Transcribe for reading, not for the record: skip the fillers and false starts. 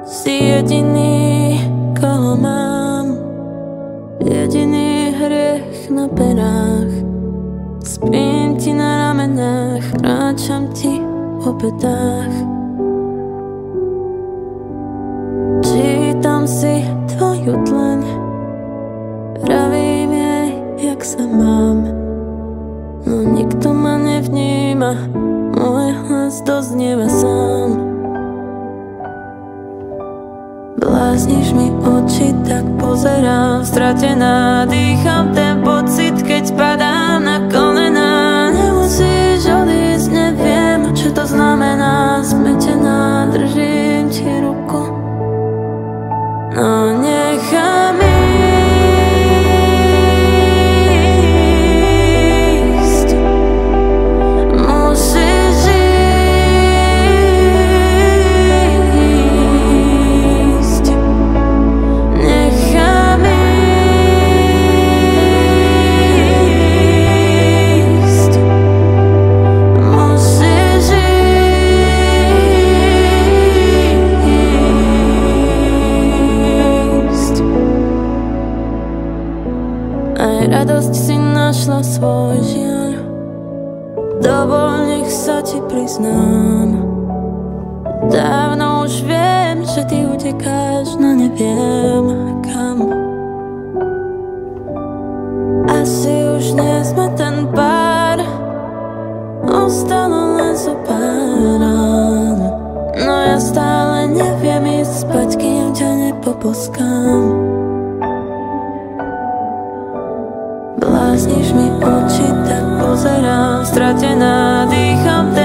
Si jediný, koho mám, jediný hriech na perách. Spím ti na ramenách, kráčam ti po petách. Čítam si tvoju tlaň, pravím jej, jak sa mám. No nikto ma nevníma, môj hlas doznieva sám. Blázniš mi oči, tak pozerám, stratená, dýcham ten pocit, keď padám na kolená. Nemusíš odísť, neviem, čo to znamená, zmetená, držím ti ruku, no nechám ísť. Musíš ísť, nechám ísť. Musíš ísť. Aj radosť si našla svoj žiaľ, dovol, nech sa ti priznám. Dávno už viem, že ty utekáš, no neviem kam. Asi už nie sme ten pár, ostalo len zo pár rán. No ja stále neviem ísť spať, kým ťa nepoboskám. Blázniš mi oči, tak pozerám, stratená, dýcham